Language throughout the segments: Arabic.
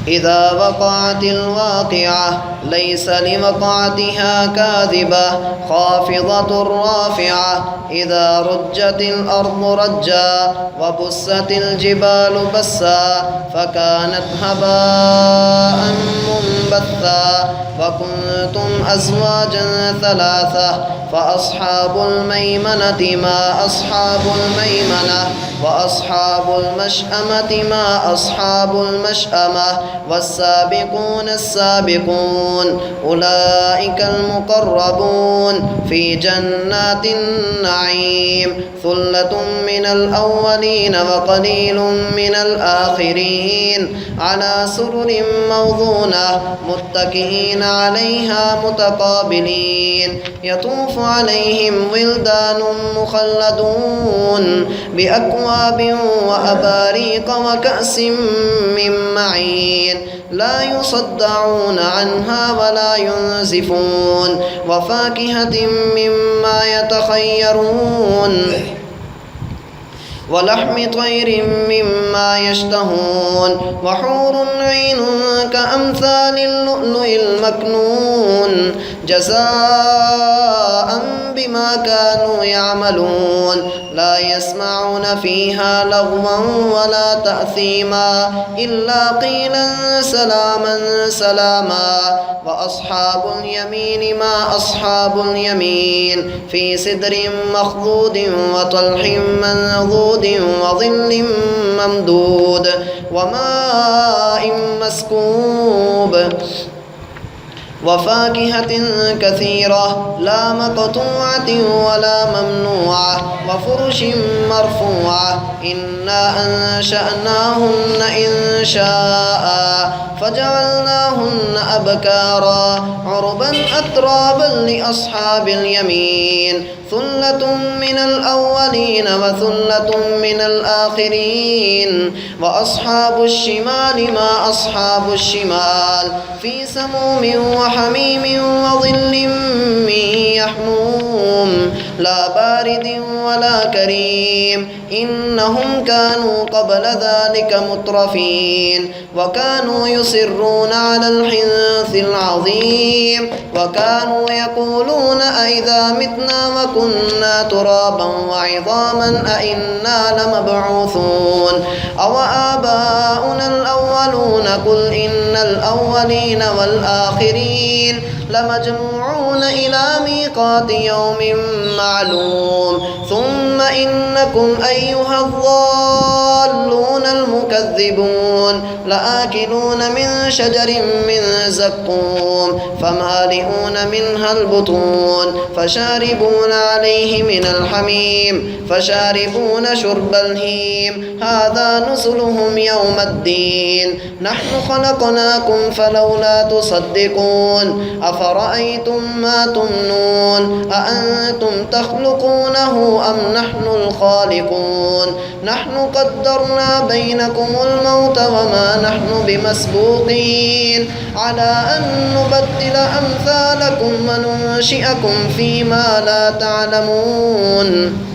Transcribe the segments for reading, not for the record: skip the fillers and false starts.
إذا وقعت الواقعة ليس لوقعتها كاذبة خافضة رافعة إذا رجت الأرض رجا وبست الجبال بسا فكانت هباء منبثا وكنتم أزواجا ثلاثة فأصحاب الميمنة ما أصحاب الميمنة وأصحاب المشأمة ما أصحاب المشأمة والسابقون السابقون أولئك المقربون في جنات النعيم ثلة من الأولين وقليل من الآخرين على سرر موضونة متكئين عليها متقابلين يطوف عليهم ولدان مخلدون بأكواب وأباريق وكأس من معين لا يصدعون عنها ولا ينزفون وفاكهة مما يتخيرون ولحم طير مما يشتهون وحور عين كأمثال اللؤلؤ المكنون جزاء بما كانوا يعملون لا يسمعون فيها لغوا ولا تأثيما إلا قيلا سلاما سلاما وأصحاب اليمين ما أصحاب اليمين في سدر مخضود وطلح منضود وظل ممدود وماء مسكوب وفاكهة كثيرة لا مقطوعة ولا ممنوعة وفرش مرفوعة إنا أنشأناهن إنشاء فجعلناهن أبكارا عربا أترابا لأصحاب اليمين ثلة من الأولين وثلة من الآخرين وأصحاب الشمال ما أصحاب الشمال في سموم وحميم وظل من يحموم لا بارد ولا كريم إنهم كانوا قبل ذلك مترفين وكانوا يصرون على الحنث العظيم وكانوا يقولون أئذا متنا وكنا ترابا وعظاما أئنا لمبعوثون أو آباؤنا الأولون قل إن الأولين والآخرين لمجموعون إلى ميقات يوم معلوم ثم إنكم أيها الضالون المكذبون لآكلون من شجر من زقوم فمالئون منها البطون فشاربون عليه من الحميم فشاربون شرب الهيم هذا نزلهم يوم الدين نحن خلقناكم فلولا تصدقون أفرأيتم ما تمنون أأنتم تخلقونه أم نحن الخالقون نحن قدرنا بينكم الموت وما نحن بمسبوقين على أن نبدل أمثالكم وننشئكم فيما لا تعلمون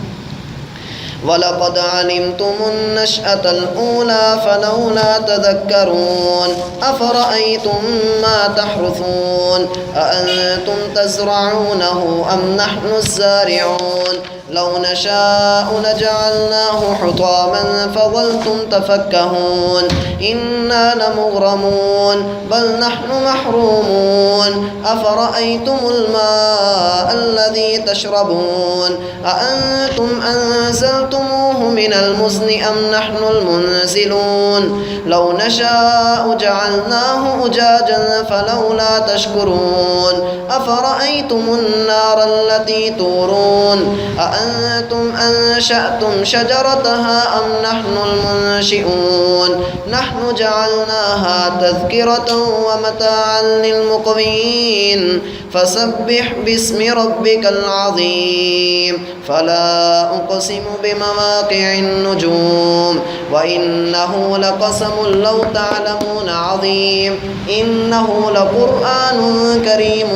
ولقد علمتم النشأة الأولى فلولا تذكرون أفرأيتم ما تحرثون أأنتم تزرعونه أم نحن الزارعون لو نشاء لجعلناه حطاما فظلتم تفكهون إنا لمغرمون بل نحن محرومون أفرأيتم الماء الذي تشربون أأنتم أنزلتموه من المزن أم نحن المنزلون لو نشاء جعلناه أجاجا فلولا تشكرون أفرأيتم النار التي تورون أأنتم أنشأتم شجرتها أم نحن المنشئون نحن جعلناها تذكرة ومتاعا للمقوين فسبح باسم ربك العظيم فلا أقسم بمواقع النجوم وإنه لقسم لو تعلمون عظيم إنه لقرآن كريم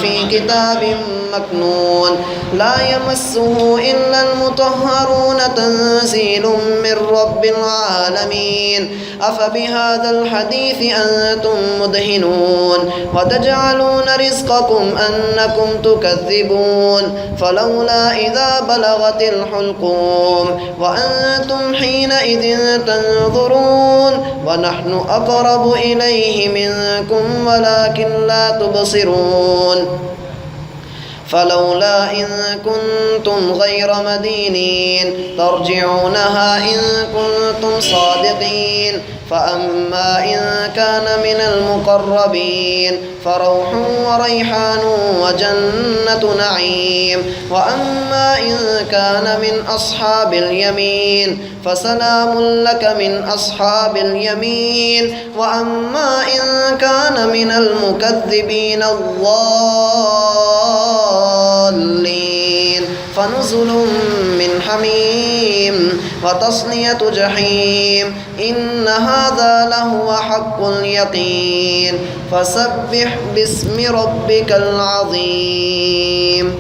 في كتاب مكنون لا يمسه إلا المطهرون تنزيل من رب العالمين أفبهذا الحديث أنتم مدهنون وتجعلون رزقكم أنكم تكذبون فلولا إذا بلغت الحلقوم وأنتم حينئذ تنظرون ونحن أقرب إليه منكم ولكن لا تبصرون فلولا إن كنتم غير مدينين ترجعونها إن كنتم صادقين فأما إن كان من المقربين فروح وريحان وجنة نعيم وأما إن كان من أصحاب اليمين فسلام لك من أصحاب اليمين وأما إن كان من المكذبين الضالين فنزل من حميم وتصلية جحيم إن هذا لهو حق اليقين فسبح باسم ربك العظيم.